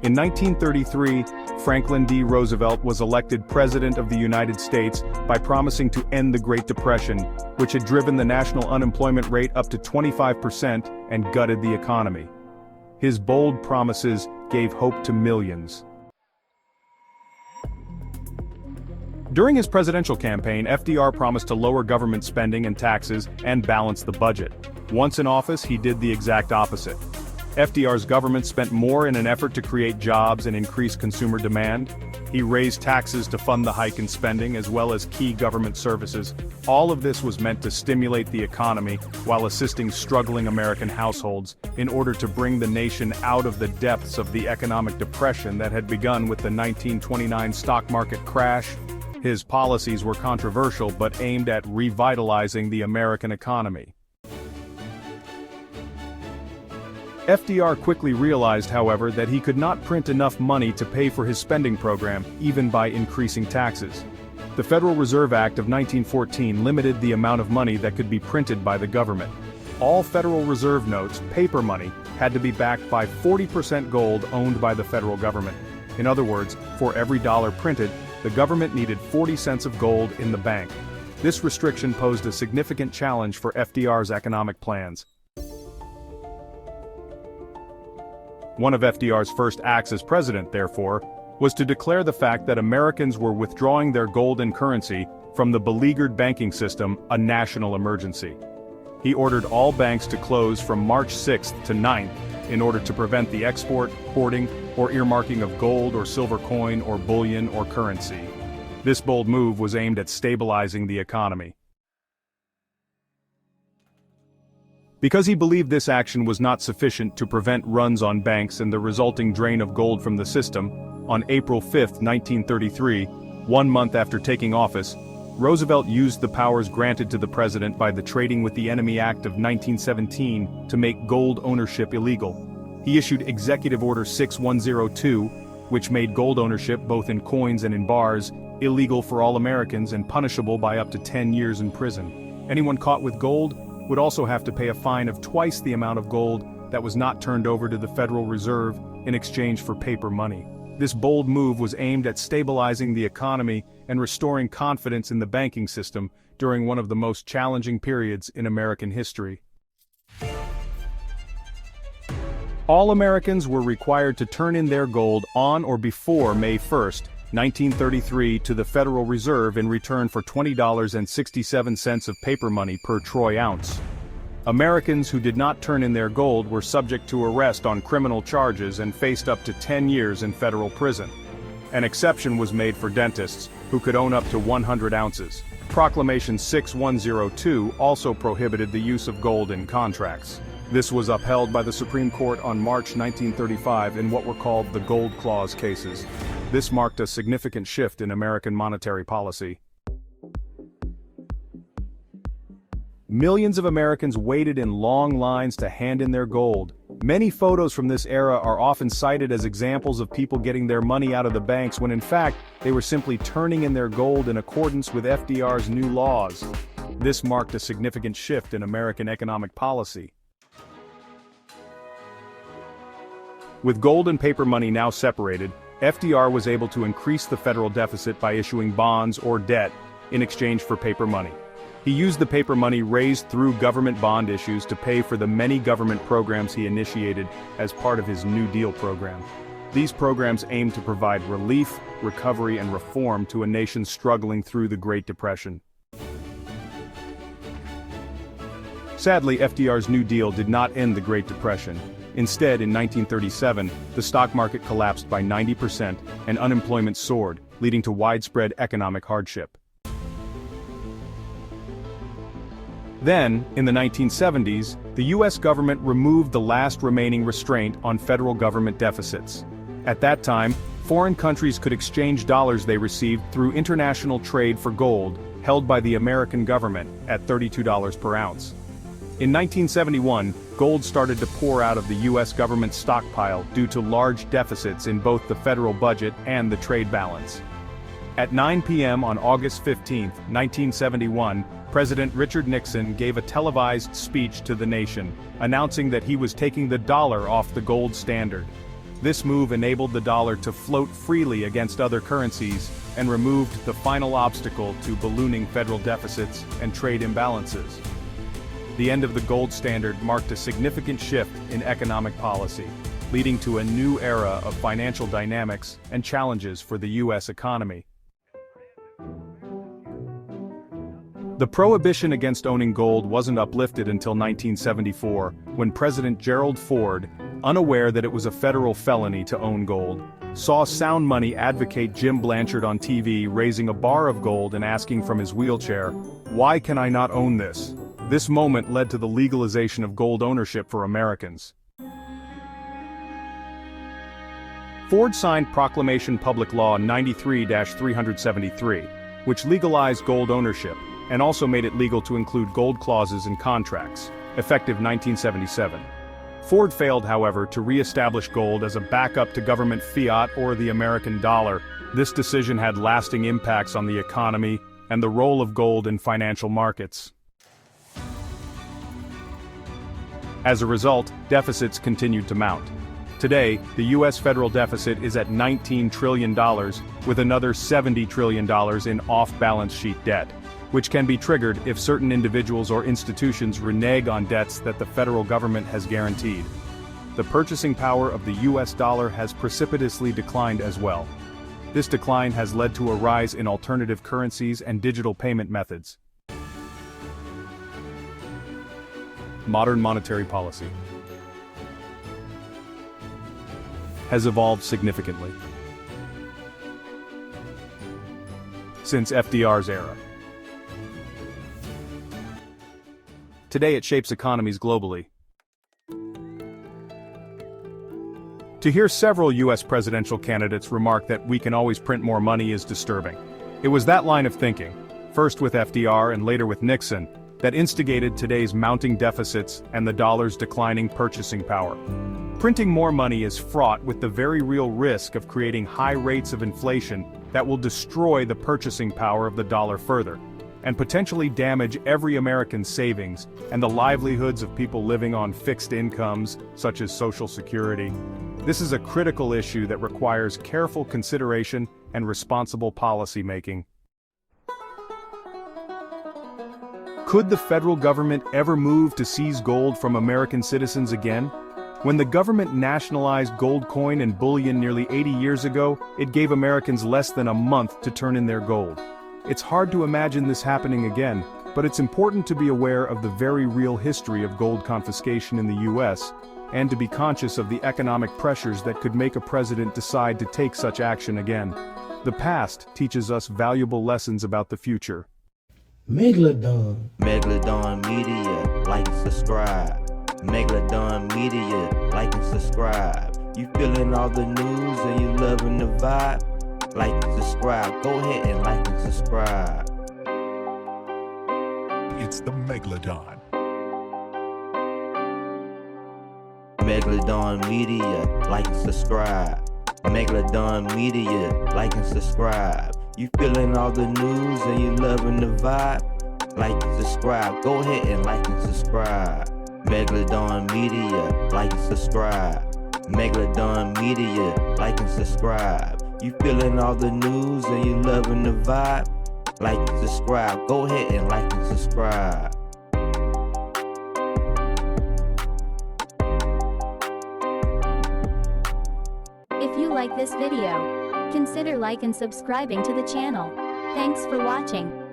In 1933, Franklin D. Roosevelt was elected President of the United States by promising to end the Great Depression, which had driven the national unemployment rate up to 25% and gutted the economy. His bold promises gave hope to millions. During his presidential campaign, FDR promised to lower government spending and taxes and balance the budget. Once in office, he did the exact opposite. FDR's government spent more in an effort to create jobs and increase consumer demand. He raised taxes to fund the hike in spending as well as key government services. All of this was meant to stimulate the economy while assisting struggling American households in order to bring the nation out of the depths of the economic depression that had begun with the 1929 stock market crash. His policies were controversial but aimed at revitalizing the American economy. FDR quickly realized, however, that he could not print enough money to pay for his spending program, even by increasing taxes. The Federal Reserve Act of 1914 limited the amount of money that could be printed by the government. All Federal Reserve notes, paper money, had to be backed by 40% gold owned by the federal government. In other words, for every dollar printed, the government needed 40 cents of gold in the bank. This restriction posed a significant challenge for FDR's economic plans. One of FDR's first acts as president, therefore, was to declare the fact that Americans were withdrawing their gold and currency from the beleaguered banking system a national emergency. He ordered all banks to close from March 6th to 9th in order to prevent the export, hoarding, or earmarking of gold or silver coin or bullion or currency. This bold move was aimed at stabilizing the economy. Because he believed this action was not sufficient to prevent runs on banks and the resulting drain of gold from the system, on April 5, 1933, 1 month after taking office, Roosevelt used the powers granted to the president by the Trading with the Enemy Act of 1917 to make gold ownership illegal. He issued Executive Order 6102, which made gold ownership both in coins and in bars illegal for all Americans and punishable by up to 10 years in prison. Anyone caught with gold would also have to pay a fine of twice the amount of gold that was not turned over to the Federal Reserve in exchange for paper money. This bold move was aimed at stabilizing the economy and restoring confidence in the banking system during one of the most challenging periods in American history. All Americans were required to turn in their gold on or before May 1st, 1933 to the Federal Reserve in return for $20.67 of paper money per troy ounce. Americans who did not turn in their gold were subject to arrest on criminal charges and faced up to 10 years in federal prison. An exception was made for dentists, who could own up to 100 ounces. Proclamation 6102 also prohibited the use of gold in contracts. This was upheld by the Supreme Court on March 1935 in what were called the Gold Clause cases. This marked a significant shift in American monetary policy. Millions of Americans waited in long lines to hand in their gold. Many photos from this era are often cited as examples of people getting their money out of the banks when in fact, they were simply turning in their gold in accordance with FDR's new laws. This marked a significant shift in American economic policy. With gold and paper money now separated, FDR was able to increase the federal deficit by issuing bonds or debt in exchange for paper money. He used the paper money raised through government bond issues to pay for the many government programs he initiated as part of his New Deal program. These programs aimed to provide relief, recovery, and reform to a nation struggling through the Great Depression. Sadly, FDR's New Deal did not end the Great Depression. Instead, in 1937, the stock market collapsed by 90% and unemployment soared, leading to widespread economic hardship. Then, in the 1970s, the U.S. government removed the last remaining restraint on federal government deficits. At that time, foreign countries could exchange dollars they received through international trade for gold, held by the American government, at $32 per ounce. In 1971, gold started to pour out of the U.S. government stockpile due to large deficits in both the federal budget and the trade balance. At 9 p.m. on August 15, 1971, President Richard Nixon gave a televised speech to the nation, announcing that he was taking the dollar off the gold standard. This move enabled the dollar to float freely against other currencies and removed the final obstacle to ballooning federal deficits and trade imbalances. The end of the gold standard marked a significant shift in economic policy, leading to a new era of financial dynamics and challenges for the U.S. economy. The prohibition against owning gold wasn't uplifted until 1974, when President Gerald Ford, unaware that it was a federal felony to own gold, saw Sound Money advocate Jim Blanchard on TV raising a bar of gold and asking from his wheelchair, "Why can I not own this?" This moment led to the legalization of gold ownership for Americans. Ford signed Proclamation Public Law 93-373, which legalized gold ownership, and also made it legal to include gold clauses in contracts, effective 1977. Ford failed, however, to re-establish gold as a backup to government fiat or the American dollar. This decision had lasting impacts on the economy and the role of gold in financial markets. As a result, deficits continued to mount. Today, the U.S. federal deficit is at $19 trillion, with another $70 trillion in off-balance sheet debt, which can be triggered if certain individuals or institutions renege on debts that the federal government has guaranteed. The purchasing power of the U.S. dollar has precipitously declined as well. This decline has led to a rise in alternative currencies and digital payment methods. Modern monetary policy has evolved significantly since FDR's era. Today it shapes economies globally. To hear several U.S. presidential candidates remark that we can always print more money is disturbing. It was that line of thinking, first with FDR and later with Nixon, that instigated today's mounting deficits and the dollar's declining purchasing power. Printing more money is fraught with the very real risk of creating high rates of inflation that will destroy the purchasing power of the dollar further, and potentially damage every American's savings and the livelihoods of people living on fixed incomes, such as Social Security. This is a critical issue that requires careful consideration and responsible policy making. Could the federal government ever move to seize gold from American citizens again? When the government nationalized gold coin and bullion nearly 80 years ago, it gave Americans less than a month to turn in their gold. It's hard to imagine this happening again, but it's important to be aware of the very real history of gold confiscation in the U.S., and to be conscious of the economic pressures that could make a president decide to take such action again. The past teaches us valuable lessons about the future. Megalodon Media, like and subscribe. Megalodon Media, like and subscribe. You feeling all the news and you loving the vibe? Like and subscribe. Go ahead and like and subscribe. It's the Megalodon. Megalodon Media, like and subscribe. Megalodon Media, like and subscribe. You feeling all the news and you loving the vibe? Like and subscribe. Go ahead and like and subscribe. Megalodon Media, like and subscribe. Megalodon Media, like and subscribe. You feeling all the news and you loving the vibe? Like and subscribe. Go ahead and like and subscribe. If you like this video, consider like and subscribing to the channel. Thanks for watching.